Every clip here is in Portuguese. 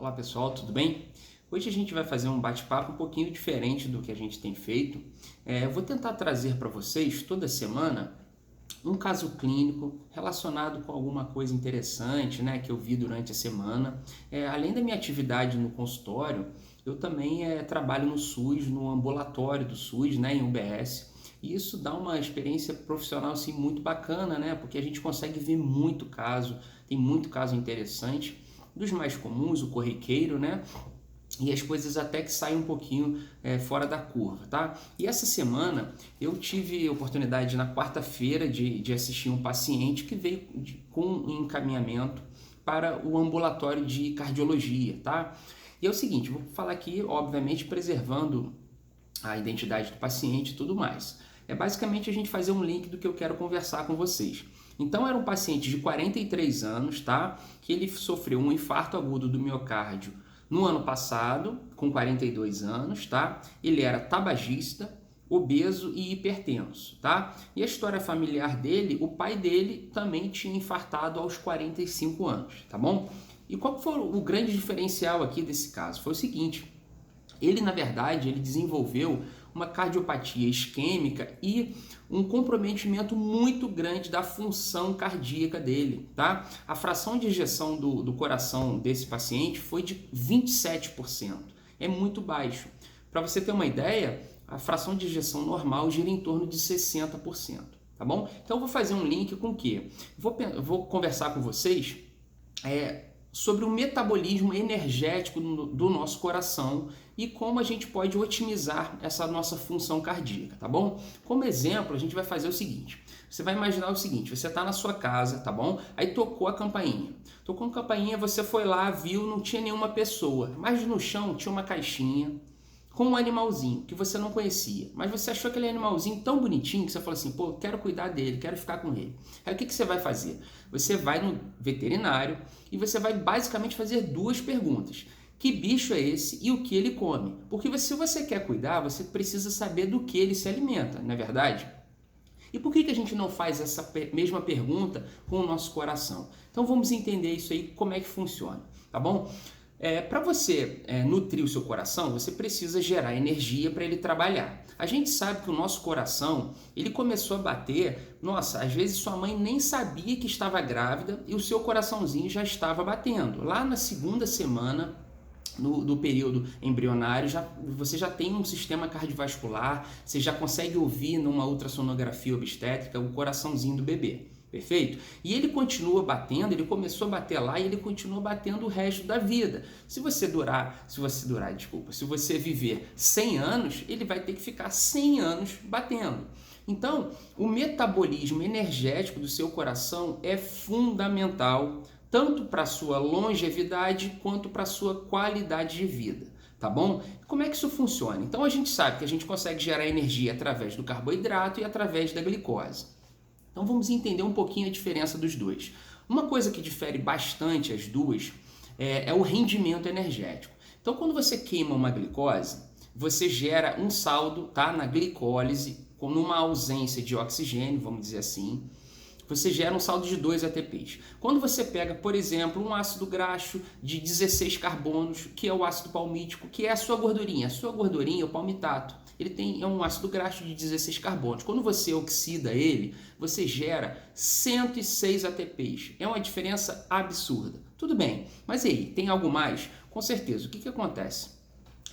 Olá pessoal, tudo bem? Hoje a gente vai fazer um bate-papo um pouquinho diferente do que a gente tem feito. Eu vou tentar trazer para vocês toda semana um caso clínico relacionado com alguma coisa interessante, né, que eu vi durante a semana. Além da minha atividade no consultório, eu também trabalho no SUS, no ambulatório do SUS, né, em UBS. E isso dá uma experiência profissional assim, muito bacana, né, porque a gente consegue ver muito caso, tem muito caso interessante. Dos mais comuns, o corriqueiro, né? E as coisas até que saem um pouquinho fora da curva, tá? E essa semana eu tive a oportunidade na quarta-feira de assistir um paciente que veio com um encaminhamento para o ambulatório de cardiologia, tá? E é o seguinte, vou falar aqui, obviamente, preservando a identidade do paciente e tudo mais. É basicamente a gente fazer um link do que eu quero conversar com vocês. Então era um paciente de 43 anos, tá? Que ele sofreu um infarto agudo do miocárdio no ano passado, com 42 anos, tá? Ele era tabagista, obeso e hipertenso, tá? E a história familiar dele, o pai dele também tinha infartado aos 45 anos, tá bom? E qual foi o grande diferencial aqui desse caso? Foi o seguinte, ele na verdade, ele desenvolveu uma cardiopatia isquêmica e um comprometimento muito grande da função cardíaca dele, tá? A fração de ejeção do coração desse paciente foi de 27%, é muito baixo. Para você ter uma ideia, a fração de ejeção normal gira em torno de 60%, tá bom? Então eu vou fazer um link com o quê? Vou conversar com vocês sobre o metabolismo energético do nosso coração e como a gente pode otimizar essa nossa função cardíaca, tá bom? Como exemplo, a gente vai fazer o seguinte, você vai imaginar o seguinte, você está na sua casa, tá bom? Aí tocou a campainha, você foi lá, viu, não tinha nenhuma pessoa, mas no chão tinha uma caixinha com um animalzinho que você não conhecia, mas você achou aquele animalzinho tão bonitinho que você falou assim, pô, quero cuidar dele, quero ficar com ele. Aí o que você vai fazer? Você vai no veterinário e você vai basicamente fazer duas perguntas. Que bicho é esse e o que ele come? Porque se você quer cuidar, você precisa saber do que ele se alimenta, não é verdade? E por que a gente não faz essa mesma pergunta com o nosso coração? Então vamos entender isso aí, como é que funciona, tá bom? Para você nutrir o seu coração, você precisa gerar energia para ele trabalhar. A gente sabe que o nosso coração, ele começou a bater, nossa, às vezes sua mãe nem sabia que estava grávida e o seu coraçãozinho já estava batendo. Lá na segunda semana do período embrionário, você já tem um sistema cardiovascular, você já consegue ouvir numa ultrassonografia obstétrica o coraçãozinho do bebê. Perfeito? E ele continua batendo, ele começou a bater lá e ele continua batendo o resto da vida. Se você viver 100 anos, ele vai ter que ficar 100 anos batendo. Então, o metabolismo energético do seu coração é fundamental, tanto para a sua longevidade quanto para a sua qualidade de vida. Tá bom? Como é que isso funciona? Então, a gente sabe que a gente consegue gerar energia através do carboidrato e através da glicose. Então vamos entender um pouquinho a diferença dos dois. Uma coisa que difere bastante as duas é o rendimento energético. Então quando você queima uma glicose, você gera um saldo, tá, na glicólise, numa ausência de oxigênio, vamos dizer assim, você gera um saldo de 2 ATPs. Quando você pega, por exemplo, um ácido graxo de 16 carbonos, que é o ácido palmítico, que é a sua gordurinha é o palmitato. É um ácido graxo de 16 carbonos. Quando você oxida ele, você gera 106 ATPs. É uma diferença absurda. Tudo bem, mas aí, tem algo mais? Com certeza. O que acontece?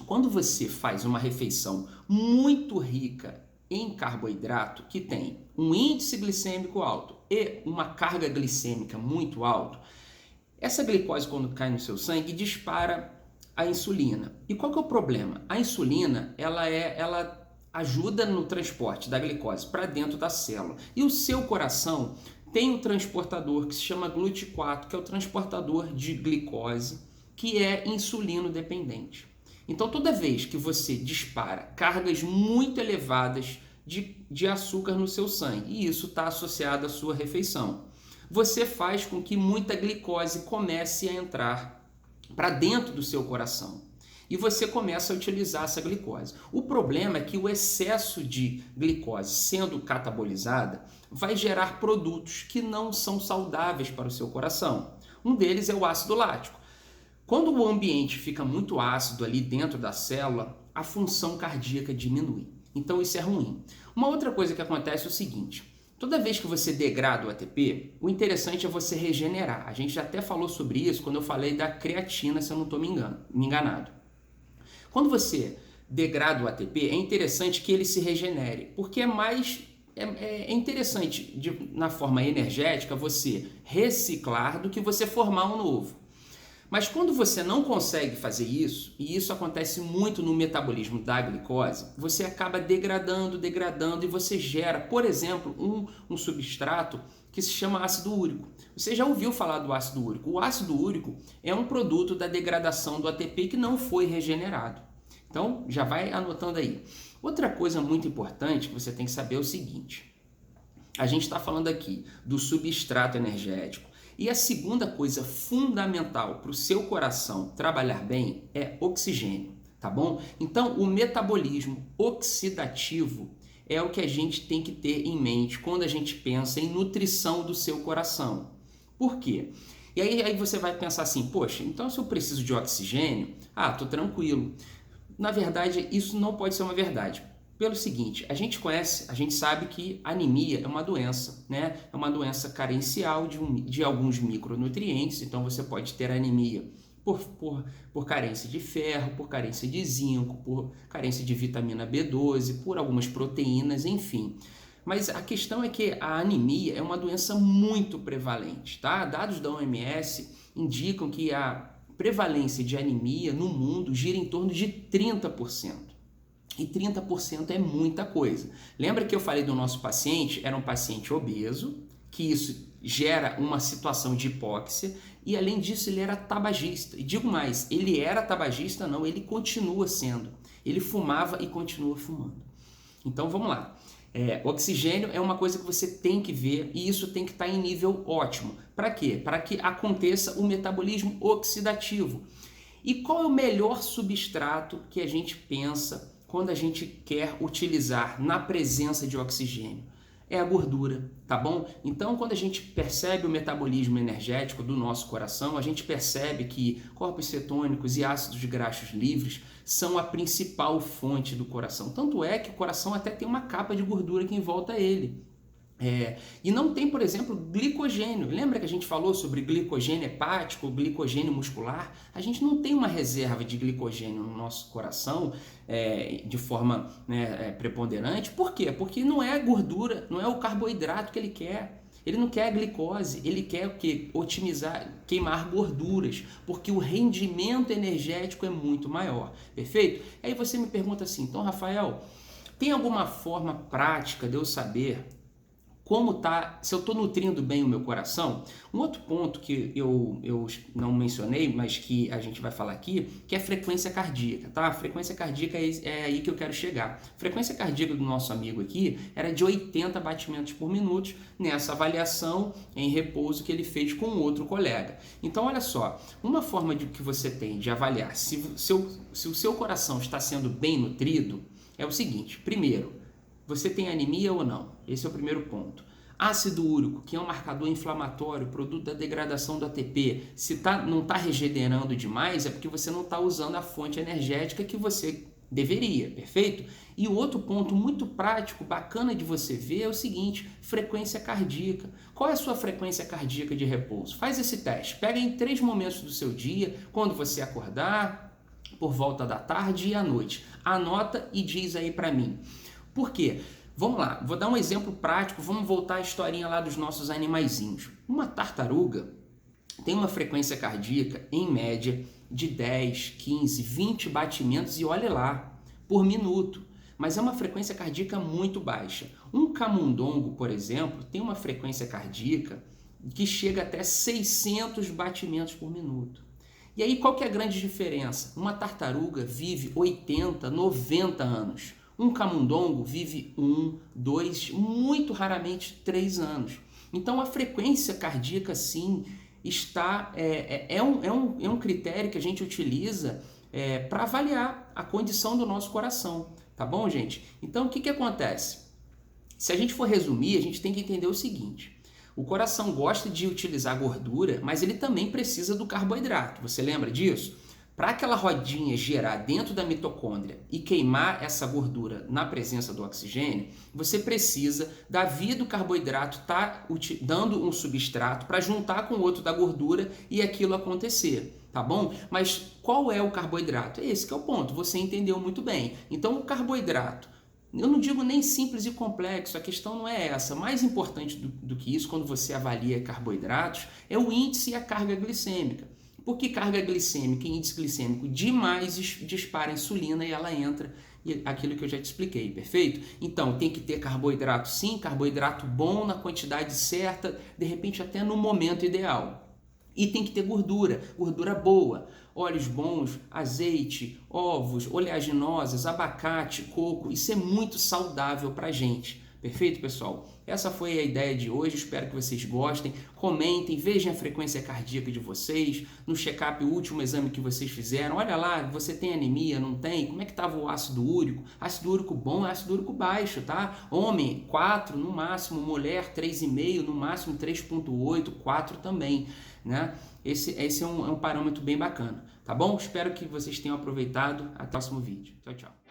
Quando você faz uma refeição muito rica em carboidrato, que tem um índice glicêmico alto e uma carga glicêmica muito alta, essa glicose, quando cai no seu sangue, dispara a insulina. E qual que é o problema? A insulina, ela ajuda no transporte da glicose para dentro da célula. E o seu coração tem um transportador que se chama GLUT4, que é o transportador de glicose, que é insulino dependente. Então, toda vez que você dispara cargas muito elevadas de açúcar no seu sangue, e isso está associado à sua refeição, você faz com que muita glicose comece a entrar para dentro do seu coração. E você começa a utilizar essa glicose. O problema é que o excesso de glicose sendo catabolizada vai gerar produtos que não são saudáveis para o seu coração. Um deles é o ácido lático. Quando o ambiente fica muito ácido ali dentro da célula, a função cardíaca diminui. Então isso é ruim. Uma outra coisa que acontece é o seguinte: toda vez que você degrada o ATP, o interessante é você regenerar. A gente já até falou sobre isso quando eu falei da creatina, se eu não estou me enganado. Quando você degrada o ATP, é interessante que ele se regenere, porque é interessante na forma energética você reciclar do que você formar um novo. Mas quando você não consegue fazer isso, e isso acontece muito no metabolismo da glicose, você acaba degradando e você gera, por exemplo, um substrato que se chama ácido úrico. Você já ouviu falar do ácido úrico? O ácido úrico é um produto da degradação do ATP que não foi regenerado. Então, já vai anotando aí. Outra coisa muito importante que você tem que saber é o seguinte: a gente está falando aqui do substrato energético. E a segunda coisa fundamental para o seu coração trabalhar bem é oxigênio, tá bom? Então, o metabolismo oxidativo é o que a gente tem que ter em mente quando a gente pensa em nutrição do seu coração. Por quê? E aí você vai pensar assim: poxa, então se eu preciso de oxigênio, tô tranquilo. Na verdade, isso não pode ser uma verdade. Pelo seguinte, a gente sabe que anemia é uma doença, né? É uma doença carencial de alguns micronutrientes, então você pode ter anemia por carência de ferro, por carência de zinco, por carência de vitamina B12, por algumas proteínas, enfim. Mas a questão é que a anemia é uma doença muito prevalente, tá? Dados da OMS indicam que a prevalência de anemia no mundo gira em torno de 30%. E 30% é muita coisa. Lembra que eu falei do nosso paciente? Era um paciente obeso, que isso gera uma situação de hipóxia, e além disso ele era tabagista. E digo mais, ele era tabagista? Não, ele continua sendo. Ele fumava e continua fumando. Então vamos lá. Oxigênio é uma coisa que você tem que ver, e isso tem que estar em nível ótimo. Para quê? Para que aconteça o metabolismo oxidativo. E qual é o melhor substrato que a gente pensa quando a gente quer utilizar na presença de oxigênio? É a gordura, tá bom? Então, quando a gente percebe o metabolismo energético do nosso coração, a gente percebe que corpos cetônicos e ácidos graxos livres são a principal fonte do coração. Tanto é que o coração até tem uma capa de gordura que envolta ele. E não tem, por exemplo, glicogênio. Lembra que a gente falou sobre glicogênio hepático, glicogênio muscular? A gente não tem uma reserva de glicogênio no nosso coração de forma preponderante. Por quê? Porque não é a gordura, não é o carboidrato que ele quer. Ele não quer a glicose, ele quer o quê? Otimizar, queimar gorduras, porque o rendimento energético é muito maior. Perfeito? Aí você me pergunta assim: então, Rafael, tem alguma forma prática de eu saber se eu estou nutrindo bem o meu coração? Um outro ponto que eu não mencionei, mas que a gente vai falar aqui, que é a frequência cardíaca, tá? A frequência cardíaca é aí que eu quero chegar. A frequência cardíaca do nosso amigo aqui era de 80 batimentos por minuto nessa avaliação em repouso que ele fez com outro colega. Então, olha só, uma forma que você tem de avaliar se o seu coração está sendo bem nutrido é o seguinte: primeiro, você tem anemia ou não? Esse é o primeiro ponto. Ácido úrico, que é um marcador inflamatório, produto da degradação do ATP, se não está regenerando demais, é porque você não está usando a fonte energética que você deveria, perfeito? E o outro ponto muito prático, bacana de você ver é o seguinte: frequência cardíaca. Qual é a sua frequência cardíaca de repouso? Faz esse teste. Pega em 3 momentos do seu dia, quando você acordar, por volta da tarde e à noite. Anota e diz aí para mim. Por quê? Vamos lá, vou dar um exemplo prático, vamos voltar à historinha lá dos nossos animaizinhos. Uma tartaruga tem uma frequência cardíaca, em média, de 10, 15, 20 batimentos, e olha lá, por minuto. Mas é uma frequência cardíaca muito baixa. Um camundongo, por exemplo, tem uma frequência cardíaca que chega até 600 batimentos por minuto. E aí, qual que é a grande diferença? Uma tartaruga vive 80, 90 anos. Um camundongo vive 1, 2, muito raramente 3 anos. Então a frequência cardíaca sim é um critério que a gente utiliza para avaliar a condição do nosso coração, tá bom, gente? Então o que acontece? Se a gente for resumir, a gente tem que entender o seguinte: O coração gosta de utilizar gordura, mas ele também precisa do carboidrato. Você lembra disso? Para aquela rodinha girar dentro da mitocôndria e queimar essa gordura na presença do oxigênio, você precisa da via do carboidrato estar dando um substrato para juntar com o outro da gordura e aquilo acontecer, tá bom? Mas qual é o carboidrato? Esse que é o ponto, você entendeu muito bem. Então o carboidrato, eu não digo nem simples e complexo, a questão não é essa. Mais importante do que isso, quando você avalia carboidratos, é o índice e a carga glicêmica. Porque carga glicêmica e índice glicêmico demais dispara a insulina e ela entra, e aquilo que eu já te expliquei, perfeito? Então, tem que ter carboidrato sim, carboidrato bom na quantidade certa, de repente até no momento ideal. E tem que ter gordura, gordura boa, óleos bons, azeite, ovos, oleaginosas, abacate, coco, isso é muito saudável pra gente. Perfeito, pessoal? Essa foi a ideia de hoje, espero que vocês gostem. Comentem, vejam a frequência cardíaca de vocês, no check-up, o último exame que vocês fizeram. Olha lá, você tem anemia, não tem? Como é que estava o ácido úrico? Ácido úrico bom, ácido úrico baixo, tá? Homem, 4 no máximo, mulher, 3,5, no máximo 3,8, 4 também, né? Esse é um parâmetro bem bacana, tá bom? Espero que vocês tenham aproveitado. Até o próximo vídeo. Tchau, tchau.